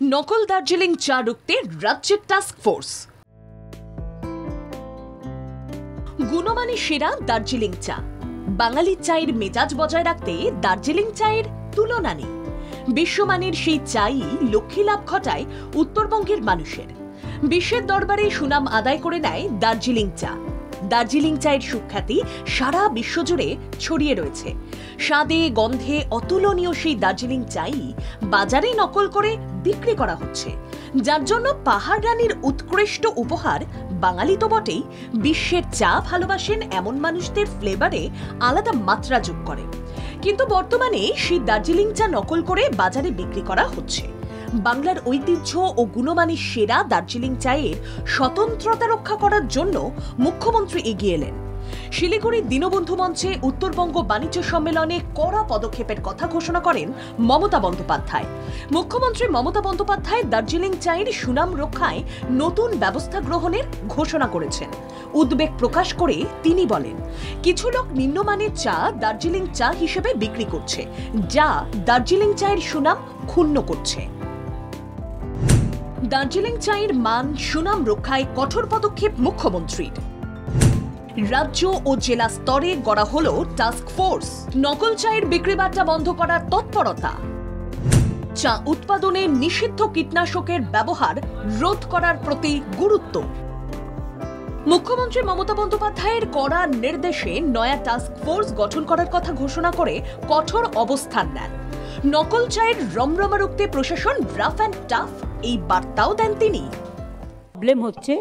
নকল দার্জিলিং চা রুখতে রাজ্যের টাস্ক ফোর্স। গুণমানে সেরা দার্জিলিং চা। বাঙালির চায়ের মেজাজ বজায় রাখতে দার্জিলিং চায়ের তুলনা নেই। বিশ্বমানের সেই চাই লক্ষ্মী লাভ ঘটায় উত্তরবঙ্গের মানুষের। বিশ্বের দরবারে সুনাম আদায় করে নেয় দার্জিলিং চা। দার্জিলিং চায়ের সুখ্যাতি সারা বিশ্বজুড়ে ছড়িয়ে রয়েছে। স্বাদে গন্ধে অতুলনীয় সেই দার্জিলিং চাই বাজারে নকল করে বিক্রি করা হচ্ছে, যার জন্য পাহাড় রানীর উৎকৃষ্ট উপহার বাঙালি তো বটেই, বিশ্বের চা ভালোবাসেন এমন মানুষদের ফ্লেভারে আলাদা মাত্রা যোগ করে। কিন্তু বর্তমানে সেই দার্জিলিং চা নকল করে বাজারে বিক্রি করা হচ্ছে। বাংলার ঐতিহ্য ও গুণমানের সেরা দার্জিলিং চায়ের স্বতন্ত্রতা রক্ষা করার জন্য মুখ্যমন্ত্রী এগিয়ে এলেন। শিলিগুড়ির দীনবন্ধু মঞ্চে উত্তরবঙ্গ বাণিজ্য সম্মেলনে কড়া পদক্ষেপের কথা ঘোষণা করেন মমতা বন্দ্যোপাধ্যায়। মুখ্যমন্ত্রী মমতা বন্দ্যোপাধ্যায় দার্জিলিং চায়ের সুনাম রক্ষায় নতুন ব্যবস্থা গ্রহণের ঘোষণা করেছেন। উদ্বেগ প্রকাশ করে তিনি বলেন, কিছু লোক নিম্নমানের চা দার্জিলিং চা হিসেবে বিক্রি করছে, যা দার্জিলিং চায়ের সুনাম ক্ষুণ্ণ করছে। দার্জিলিং চায়ের মান সুনাম রক্ষায় কঠোর পদক্ষেপ মুখ্যমন্ত্রীর। রাজ্য ও জেলা স্তরে গড়া হলো টাস্ক ফোর্স। নকল চায়ের বিক্রি বাট্টা বন্ধ করার তৎপরতা। চা উৎপাদনে নিষিদ্ধ কীটনাশকের ব্যবহার রোধ করার প্রতি গুরুত্ব। মুখ্যমন্ত্রী মমতা বন্দ্যোপাধ্যায়ের কড়া নির্দেশে নয়া টাস্ক ফোর্স গঠন করার কথা ঘোষণা করে কঠোর অবস্থান নেন। নকল চায়ের রমরমা রুখতে প্রশাসন রাফ অ্যান্ড টাফ এই বার্তাও দেন তিনি। প্রবলেম হচ্ছে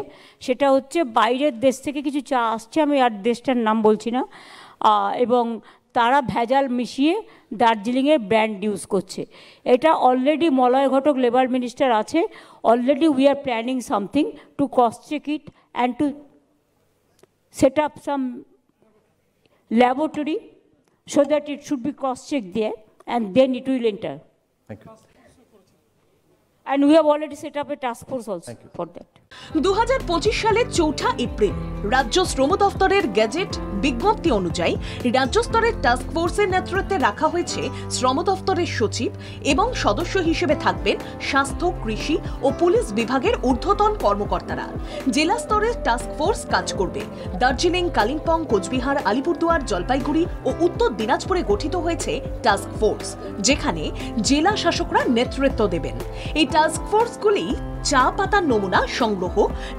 সেটা হচ্ছে বাইরের দেশ থেকে কিছু চা আসছে, আমি আর দেশটার নাম বলছি না, এবং তারা ভেজাল মিশিয়ে দার্জিলিংয়ের ব্র্যান্ড ইউজ করছে। এটা already Malay Ghatak labour minister আছে। Already we are planning something to cross check it and to set up some laboratory so that it should be cross-checked there and then it will enter. Thank you. And we have already set up a task force also for that. 2025 সালের 4 April রাজ্য শ্রম দফতরের gazette বিজ্ঞপ্তি অনুযায়ী রাজ্য স্তরের task ফোর্সের নেতৃত্বে রাখা হয়েছে শ্রম দফতরের সচিব এবং সদস্য হিসেবে থাকবেন স্বাস্থ্য, কৃষি ও পুলিশ বিভাগের ঊর্ধ্বতন কর্মকর্তারা। জেলা স্তরের টাস্ক ফোর্স কাজ করবে। দার্জিলিং, কালিম্পং, কোচবিহার, আলিপুরদুয়ার, জলপাইগুড়ি ও উত্তর দিনাজপুরে গঠিত হয়েছে টাস্ক ফোর্স, যেখানে জেলা শাসকরা নেতৃত্ব দেবেন। এই টাস্ক ফোর্সগুলি চা পাতার নমুনা সংগ্রহ,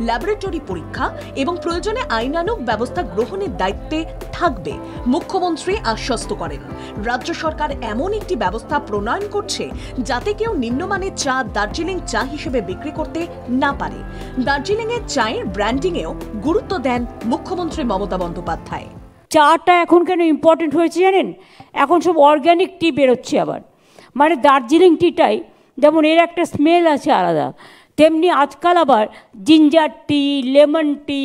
ল্যাবরেটরি পরীক্ষা এবং প্রয়োজনে আইনানুগ ব্যবস্থা গ্রহণের দায়িত্বে থাকবে। মুখ্যমন্ত্রী আশ্বস্ত করেন, রাজ্য সরকার এমন একটি ব্যবস্থা প্রণয়ন করছে যাতে কেউ নিম্নমানের চা দার্জিলিং চা হিসেবে বিক্রি করতে না পারে। দার্জিলিংয়ের চায়ের ব্র্যান্ডিংয়েও গুরুত্ব দেন মুখ্যমন্ত্রী মমতা বন্দ্যোপাধ্যায়। চাটা এখন কেন ইম্পর্টেন্ট হয়েছে জানেন? এখন সব অর্গ্যানিক টি বেরোচ্ছে আবার, মানে দার্জিলিং টিটাই যেমন এর একটা স্মেল আছে আলাদা, তেমনি আজকাল আবার ginger tea, lemon tea,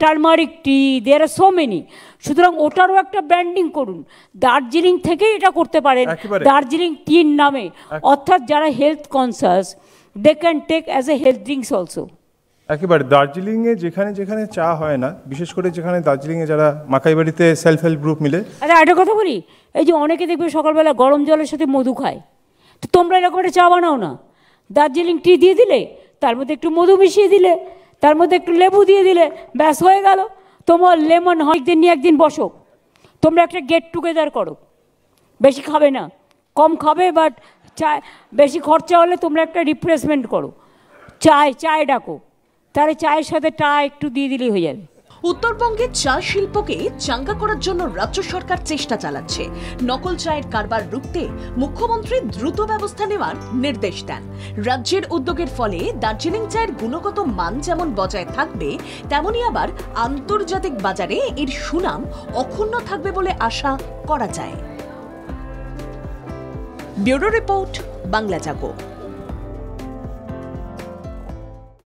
turmeric tea, there are so many. সুতরাং ওটারও একটা ব্র্যান্ডিং করুন। দার্জিলিং থেকেই এটা করতে পারেন, দার্জিলিং টির নামে। অর্থাৎ যারা health conscious, they can take as a health drinks also. একেবারে দার্জিলিংয়ে যেখানে যেখানে চা হয় না, বিশেষ করে যেখানে দার্জিলিংয়ে যারা মাকাইবাড়িতে সেলফ হেল্প গ্রুপ মিলে। আরে একটা কথা বলি, এই যে অনেকে দেখবে সকালবেলা গরম জলের সাথে মধু খায়, তো তোমরা এরকম একটা চা বানাও না। দার্জিলিং টি দিয়ে দিলে, তার মধ্যে একটু মধু মিশিয়ে দিলে, তার মধ্যে একটু লেবু দিয়ে দিলে, ব্যাস হয়ে গেল তোমার লেমন। একদিন নিয়ে একদিন বসো, তোমরা একটা গেট টুগেদার করো। বেশি খাবে না, কম খাবে, বাট চায় বেশি খরচা হলে তোমরা একটা রিফ্রেশমেন্ট করো, চায় ডাকো, তাহলে চায়ের সাথে টা একটু দিয়ে দিলেই হয়ে যাবে। উত্তরবঙ্গের চা শিল্পকে চাঙ্গা করার জন্য রাজ্য সরকার চেষ্টা চালাচ্ছে। নকল চায়ের কারবার রুখতে মুখ্যমন্ত্রী দ্রুত ব্যবস্থা নেওয়ার নির্দেশ দেন। রাজ্যের উদ্যোগের ফলে দার্জিলিং চায়ের গুণগত মান যেমন বজায় থাকবে, তেমনি আবার আন্তর্জাতিক বাজারে এর সুনাম অক্ষুণ্ণ থাকবে বলে আশা করা যায়। ব্যুরো রিপোর্ট, বাংলা জাগো।